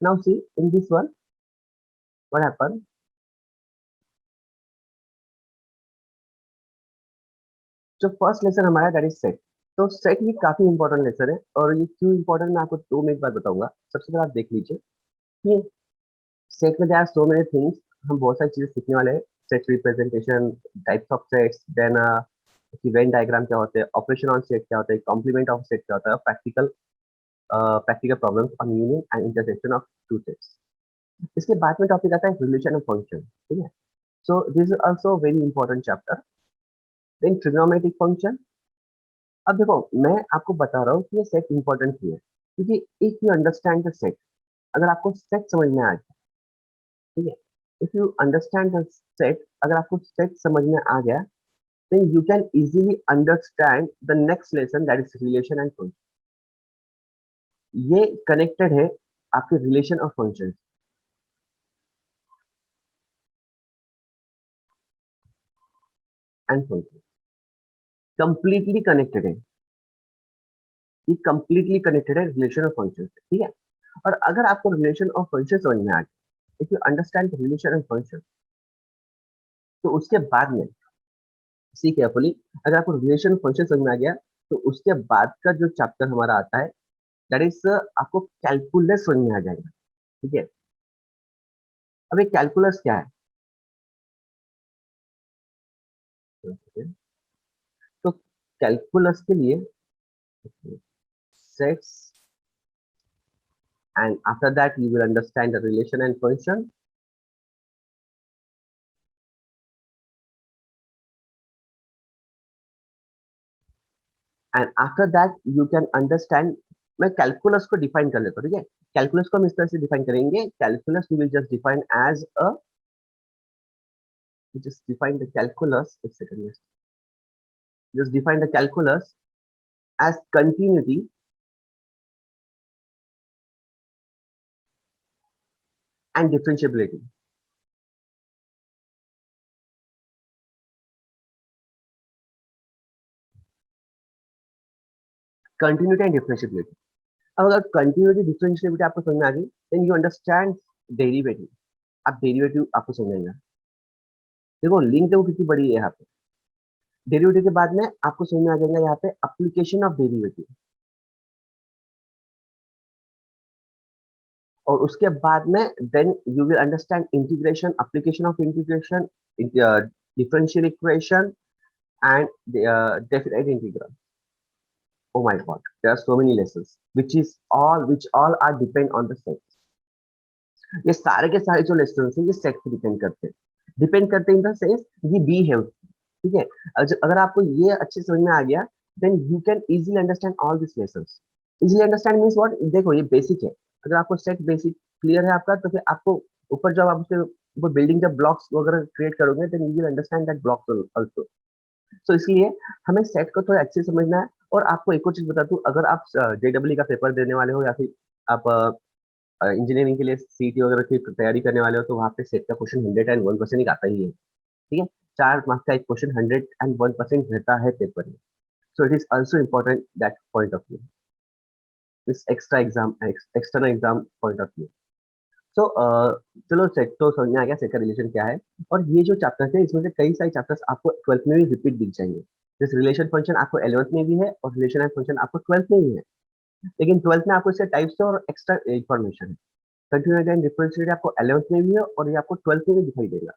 Now see in this one, what happened? जो first lesson हमारा that is set. तो set ही काफी important lesson है, और ये क्यों इंपॉर्टेंट मैं आपको 2 मिनट बाद बताऊंगा। सबसे पहले आप देख लीजिए कि सेट में there are so many things, हम बहुत सारी चीजें सीखने वाले हैं। Set representation, types of sets, then Venn diagram क्या होते हैं, ऑपरेशन ऑन सेट क्या होता है, कॉम्प्लीमेंट ऑफ सेट क्या होता है, practical problems on meaning and intersection of two sets. इसके बाद में टॉपिक आता है रिलेशन ऑफ फंक्शन, ठीक है। So this is also very important chapter. Then trigonometric function. अब देखो मैं आपको बता रहा हूँ कि ये सेट इंपॉर्टेंट क्यों है, क्योंकि if you understand the set, अगर आपको सेट समझ में आ गया, ठीक है, if you understand the set, अगर आपको सेट समझ में आ गया, then you can easily understand the next lesson, that is relation and function. ये कनेक्टेड है आपके रिलेशन और function and function, completely connected है। ये कंप्लीटली कनेक्टेड है रिलेशन और फंक्शन से, ठीक है। और अगर आपको रिलेशन और फंक्शन समझ में आ गया, if you understand relation and function, तो उसके बाद में सी केयरफुली, अगर आपको रिलेशन फंक्शन समझ में आ गया, तो उसके बाद का जो चैप्टर हमारा आता है दैट इज आपको कैलकुलस समझ में आ जाएगा, ठीक है। अब ये कैलकुलस क्या है? तो कैलकुलस के लिए sets, and after that you will understand the relation and function, and after that you can understand। मैं कैलकुलस को डिफाइन कर लेता हूँ, ठीक है। कैलकुलस को हम इस तरह से डिफाइन करेंगे, calculus we will just define as a, just define the calculus, एक second, just define the calculus as continuity and differentiability। Continuity and differentiability. अब अगर कंटिन्यूटी डिफरेंशिएबिलिटी आपको समझ में आ गई, देन यू अंडरस्टैंड डेरिवेटिव। अब डेरिवेटिव आपको समझ में आएगा। देखो लिंक देखो कितनी बड़ी है यहाँ पे। डेरिवेटिव के बाद में आपको समझ में आ जाएगा यहाँ पे एप्लीकेशन ऑफ डेरिवेटिव, और उसके बाद में then you will understand integration, application of integration, differential equation and definite integral. Oh my God, there are so many lessons, which all are depend on the set। ये सारे के सारे जो lesson है ये सेट पे डिपेंड करते in the sense ये बी है, ठीक है। अगर आपको ये अच्छे समझ में आ गया, then you can easily understand all this lessons. Easily understand means what, देखो ये बेसिक है। अगर आपको सेट बेसिक क्लियर है आपका, तो फिर आपको ऊपर जब आप उसके ऊपर बिल्डिंग जब ब्लॉक्स वगैरह क्रिएट करोगे, then you will understand that blocks also. So इसलिए हमें सेट को थोड़ा अच्छे से समझना है। और आपको एक और चीज बता दूं, अगर आप जेडब्ल्यू का पेपर देने वाले हो, या फिर आप इंजीनियरिंग के लिए सीटी वगैरह की तैयारी करने वाले हो, तो वहाँ पे सेट का क्वेश्चन 101% ही आता ही है, ठीक है। 4 मार्क्स का एक क्वेश्चन 101% रहता है पेपर में। So it is also important that point of view, this external exam point of view. So चलो सेट तो समझ में आ गया, सेट का रिलेशन क्या है। और ये जो चैप्टर्स है, इसमें से कई सारे चैप्टर्स आपको 12th में भी रिपीट दिख जाएंगे। जैसे रिलेशन फंक्शन आपको 11th में भी है, और रिलेशन एंड फंक्शन आपको 12th में भी है। लेकिन 12th में आपको इससे टाइप्स और एक्स्ट्रा इन्फॉर्मेशन है। कंटिन्यूटी एंड डिफरेंशिएबिलिटी आपको 11th में भी है, और ये आपको 12th में भी दिखाई देगा।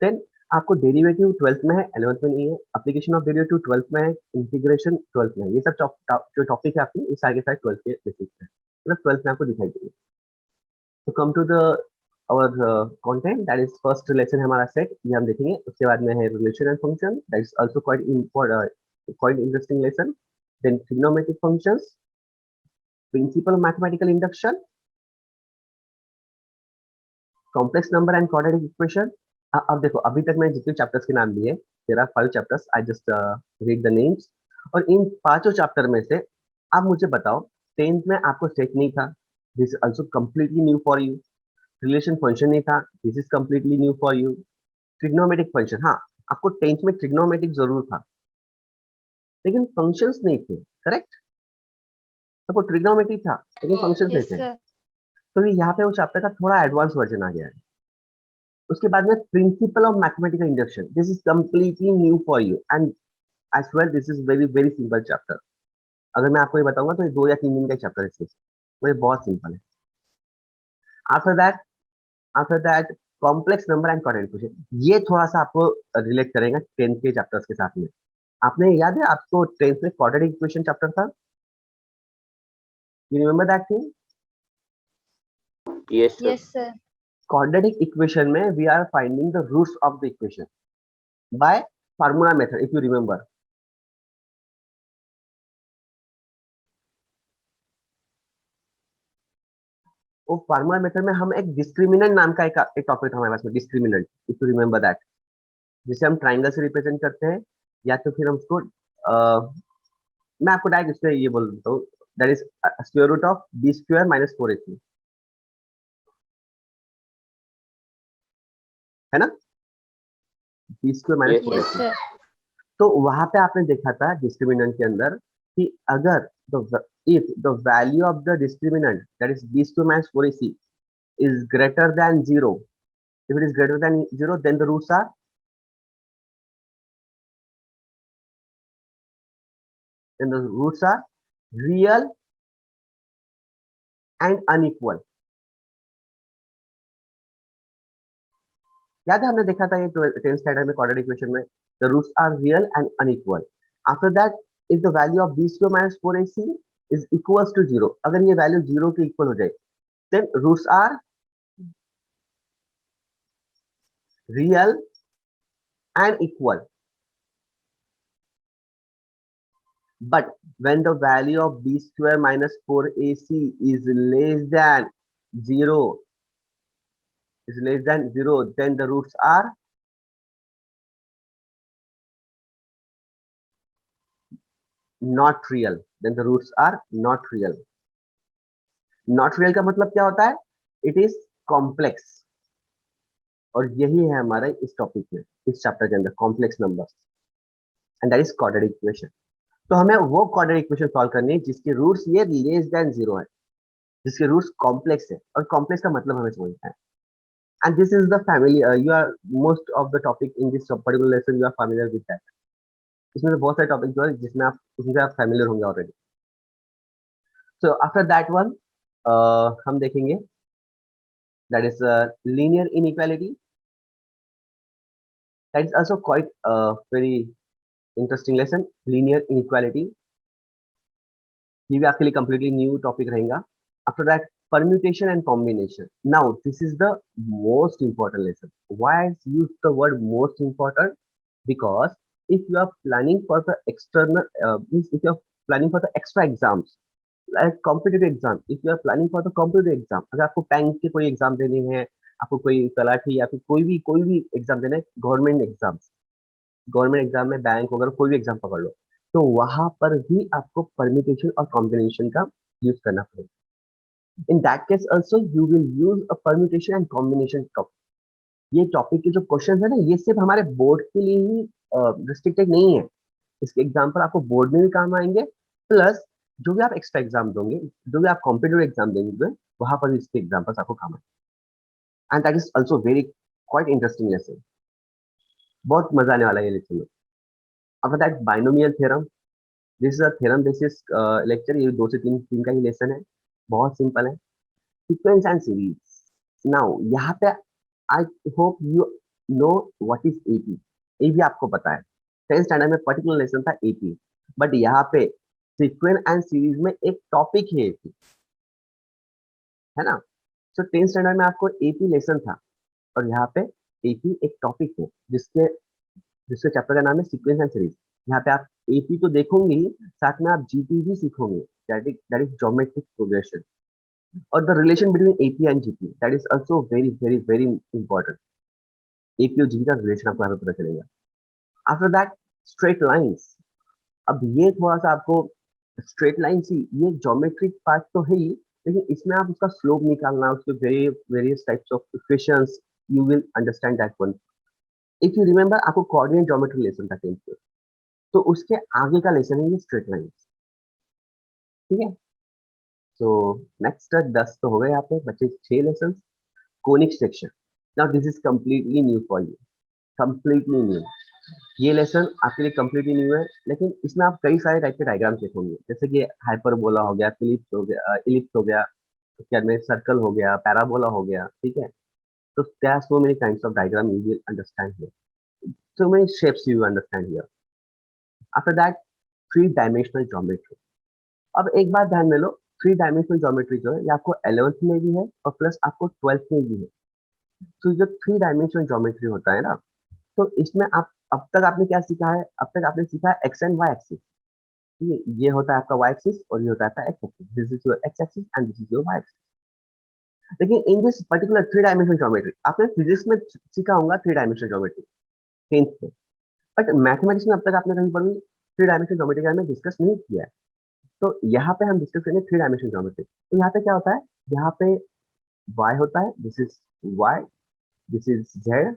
देन आपको डेरिवेटिव 12th में है, 11th में नहीं है। एप्लीकेशन ऑफ डेरिवेटिव 12th में है, इंटीग्रेशन 12th में है। ये सब जो टॉपिक है आपकी, ये सारे के सारे 12th के बेसिस पे मतलब 12th में आपको दिखाई देंगे। तो come to the our content, that is first relation हमारा सेट, ये हम देखेंगे। उसके बाद में है relation and function, that is also quite interesting lesson. Then trigonometric functions, principle mathematical induction, complex number and quadratic equation. अब देखो अभी तक मैं जितने चैप्टर्स के नाम लिए, there are 5 chapters, I just read the names. और इन पांचों चैप्टर में से आप मुझे बताओ, 10th में आपको सेट नहीं था, this is also completely new for you. Relation function नहीं था, this is completely new for you. Trigonometric function, हाँ आपको 10th में ट्रिग्नोमेट्रिक जरूर था, लेकिन फंक्शंस नहीं थे, करेक्ट। आपको ट्रिग्नोमेट्री था लेकिन फंक्शंस नहीं यस थे। सर। तो ये यहाँ पे वो चैप्टर का थोड़ा एडवांस वर्जन आ गया है। उसके बाद में principle of mathematical induction, this is completely new for you and as well this is very very simple chapter. अगर मैं आपको ये बताऊंगा तो ये 2 या 3 दिन का चैप्टर है इसमें, तो ये बहुत सिंपल है। After that after that complex number and quadratic equation, ये थोड़ा सा आपको रिलेट करेगा 10th के चैप्टर्स के साथ में। आपने याद है आपको 10th में क्वाड्रेटिक इक्वेशन चैप्टर था, you remember that thing? Yes, sir. Yes, sir. Quadratic equation में we are finding the roots of the equation by formula method, if you remember. वो फार्मूला मेथड में हम एक डिस्क्रिमिनेंट नाम का एक टॉपिक था हमारे पास में, discriminant, if you remember that, जिसे हम ट्राइंगल से रिप्रेजेंट करते हैं, या तो फिर हम उसको मैं आपको डायरेक्ट इसमें ये बोल देता हूँ, that is square root of B square minus 4ac, है ना, B square minus Yes, four Yes, A sir. तो वहां पे आपने देखा था डिस्क्रिमिनेंट के अंदर कि अगर if the value of the discriminant that is B square minus 4ac is greater than 0, if it is greater than 0 then the roots are real and unequal। याद है हमने देखा था ये 10th स्टैंडर्ड में क्वाड्रेटिक इक्वेशन में, the roots are real and unequal. After that if the value of B square minus 4ac is equals to 0, अगर ये वैल्यू 0 के इक्वल हो जाए then roots are real and equal. But when the value of b square minus 4ac is less than 0, then the roots are not real. Then the roots are not real. Not real का मतलब क्या होता है? It is complex. और यही है हमारा इस टॉपिक में, इस चैप्टर के अंदर, complex numbers and that is quadratic equation. तो हमें वो क्वाड्रेटिक इक्वेशन सॉल्व करनी है जिसके रूट्स ये लेस देन 0 है, जिसके रूट्स कॉम्प्लेक्स है, और कॉम्प्लेक्स का मतलब हमें समझना है। And this is the family, you are most of the topic in this particular lesson you are familiar with that। इसमें तो बहुत सारे टॉपिक जो है जिसमें आप उसमें आप familiar होंगे already। So after that one हम देखेंगे that is linear inequality, that is also quite a very interesting lesson, linear inequality। ये भी आपके लिए completely new topic रहेगा। After that permutation and combination, now this is the most important lesson। Why I use the word most important? Because if you are planning for the external means if you are planning for the extra exams like competitive exam, if you are planning for the competitive exam, अगर आपको bank के कोई exam देने हैं, आपको कोई तलाठी या फिर कोई भी एग्जाम देना है, गवर्नमेंट एग्जाम में बैंक वगैरह कोई भी एग्जाम पकड़ लो, तो वहां पर भी आपको परम्यूटेशन और कॉम्बिनेशन का यूज करना पड़ेगा। In that case also you will use a permutation and combination topic. ये टॉपिक के जो क्वेश्चन है ना, ये सिर्फ हमारे बोर्ड के लिए ही रिस्ट्रिक्टेड नहीं है, इसके एग्जाम्पल आपको बोर्ड में भी काम आएंगे, प्लस जो भी आप एक्स्ट्रा एग्जाम दोगे, जो भी आप कॉम्पिटिटिव एग्जाम देंगे, वहां पर भी इसके एग्जाम्पल्स आपको काम आएंगे। And that is also very quite interesting lesson, बहुत मजा आने वाला है ये लेसन में। After that binomial theorem, this is a theorem basis lecture, ये 2 से 3 का ही लेसन है, बहुत सिंपल है। सीक्वेंस एंड सीरीज, नाउ यहाँ पे I hope you know what is AP. AP आपको पता है, 10th स्टैंडर्ड में पर्टिकुलर लेसन था एपी, बट यहाँ पे सीक्वेंस एंड सीरीज में एक टॉपिक है एपी, है ना। सो 10th स्टैंडर्ड में आपको एपी लेसन था, और यहाँ पे एपी एक टॉपिक है जिसके जिसके चैप्टर का नाम है सीक्वेंस एंड सीरीज। यहाँ पे आप एपी तो देखोगे ही, साथ में आप जीपी भी सीखोगे, दैट इज ज्योमेट्रिक प्रोग्रेशन, और the relation between AP and GP, that is also very very very important. AP और जीपी का रिलेशन आपको यहाँ पे पता चलेगा। आफ्टर दैट स्ट्रेट लाइंस, अब ये थोड़ा सा आपको स्ट्रेट लाइन सी, ये ज्योमेट्रिक पार्ट तो है ही, लेकिन इसमें आप उसका स्लोप निकालना, उसके various types of equations, you will understand that one. If you remember आपको कोऑर्डिनेट ज्योमेट्री लेसन था 10th में, तो उसके आगे का लेसन है ये स्ट्रेट लाइन, ठीक है। सो नेक्स्ट 10 तो हो गए यहाँ पे, बच्चे 6 lesson. Conic section, now this is completely new for you, completely new. ये लेसन आपके लिए कंप्लीटली न्यू है, लेकिन इसमें आप कई सारे टाइप के डायग्राम देखोगे, जैसे कि हाइपरबोला हो गया, फिलिप्स हो गया, इलिप्स हो गया, उसके बाद में सर्कल हो गया, पैराबोला हो गया, ठीक है। So there are so many kinds of diagram you will understand here. So many shapes you understand here. After that, three dimensional geometry. अब एक बात ध्यान में लो, थ्री डायमेंशनल ज्योमेट्री जो है ये आपको 11th में भी है और प्लस आपको 12th में भी है। तो जो थ्री डायमेंशनल ज्योमेट्री होता है ना, तो इसमें आप अब तक आपने क्या सीखा है, अब तक आपने सीखा है एक्स एंड वाई एक्सिस। ये होता है आपका वाई एक्सिस और ये होता है आपका X axis. This is your X axis and this is your Y axis. लेकिन in this particular three dimensional geometry आपने फिजिक्स में सीखा होगा थ्री डायमेंशनल ज्योमेट्री 10th में, बट मैथमेटिक्स में अब तक आपने कहीं पर भी थ्री डायमेंशनल ज्योमेट्री के बारे में डिस्कस नहीं किया है। तो यहाँ पे हम डिस्कस करेंगे थ्री डायमेंशनल ज्योमेट्री। तो यहाँ पे क्या होता है, यहाँ पे y होता है, this is y, this is z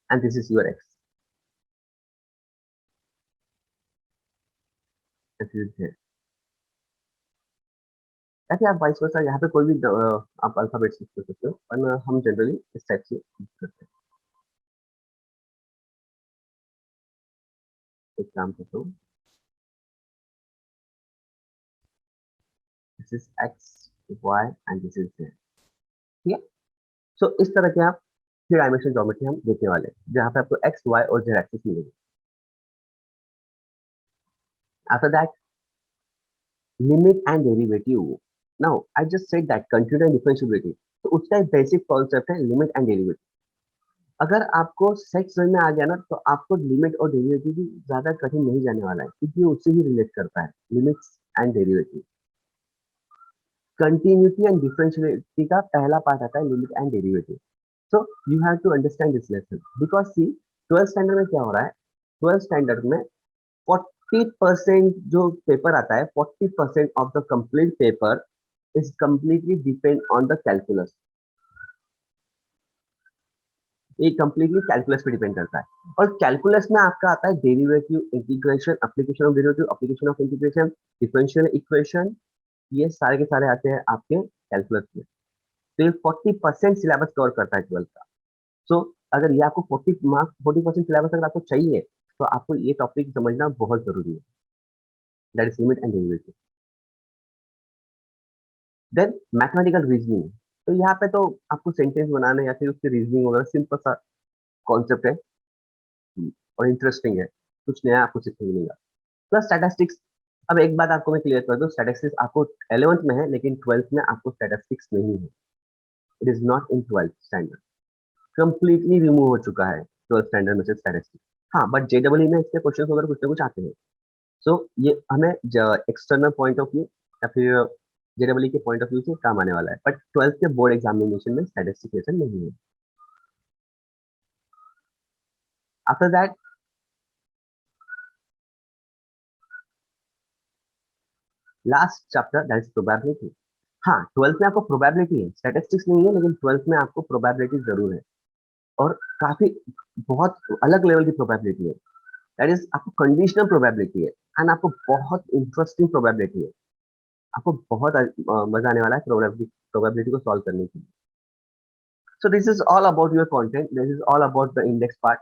and this is your x, this is z। ताकि आप वाइस वर्सा यहाँ पे कोई भी आप अल्फाबेट यूज कर सकते हो, पर हम जनरली इस टाइप से यूज करते हैं। एक काम करता हूँ, this is x, y and this is z, ठीक है। सो इस तरह के आप थ्री डायमेंशनल ज्योमेट्री हम देखने वाले हैं, जहाँ पे आपको x, y और z एक्सिस मिलेगी। After that, limit and derivative. Now I just said that continuity and differentiability, तो उसका एक बेसिक कॉन्सेप्ट है लिमिट एंड डेरिवेटिव। अगर आपको सेट समझ में आ गया ना, तो आपको लिमिट और डेरिवेटिव भी ज्यादा कठिन नहीं जाने वाला है, क्योंकि ये उससे ही रिलेट करता है, limits and derivative. Continuity and differentiability का पहला पार्ट आता है limit and derivative. So you have to understand this lesson, because see 12th standard में क्या हो रहा है, 12th स्टैंडर्ड में 40% जो पेपर आता है, 40% of the complete paper is completely depend on the calculus। ये completely calculus पे डिपेंड करता है, और कैलकुलस में आपका आता है derivative, integration, application of derivative, application of integration, differential equation, ये सारे के सारे आते हैं आपके कैलकुलस में। तो ये 40% सिलेबस कवर करता है 12th का। सो अगर ये आपको 40% सिलेबस अगर आपको चाहिए, तो आपको ये टॉपिक समझना बहुत जरूरी है, that is limit and derivative. Then mathematical reasoning, तो यहाँ पे तो आपको सेंटेंस बनाना या फिर उसकी रीजनिंग वगैरह सिंपल सा कॉन्सेप्ट है और इंटरेस्टिंग है, कुछ नया आपको सीखने मिलेगा। Plus statistics. अब एक बात आपको मैं क्लियर कर दूं, स्टैटिस्टिक्स आपको 11th में है, लेकिन 12th में आपको स्टैटिस्टिक्स नहीं है। It is not in 12th standard, completely remove हो चुका है 12th स्टैंडर्ड में से स्टैटिस्टिक्स। हाँ, बट जेडब्ल्यू में इसके क्वेश्चन वगैरह कुछ ना कुछ आते हैं। सो ये हमें एक्सटर्नल पॉइंट ऑफ व्यू या फिर जेडब्ल्यू के पॉइंट ऑफ व्यू से काम आने वाला है, बट 12th के बोर्ड एग्जामिनेशन में स्टैटिस्टिक्स नहीं है। After that, last chapter that is probability. हाँ, 12th में आपको प्रोबेबिलिटी है, स्टैटिस्टिक्स नहीं है, लेकिन 12th में आपको प्रोबेबिलिटी जरूर है, और काफी बहुत अलग लेवल की प्रोबेबिलिटी है। दैट इज आपको कंडीशनल प्रोबेबिलिटी है, एंड आपको बहुत इंटरेस्टिंग प्रोबेबिलिटी है। आपको बहुत मजा आने वाला है प्रोबेबिलिटी को सॉल्व करने के लिए। So this is all about your content. This is all about the index part.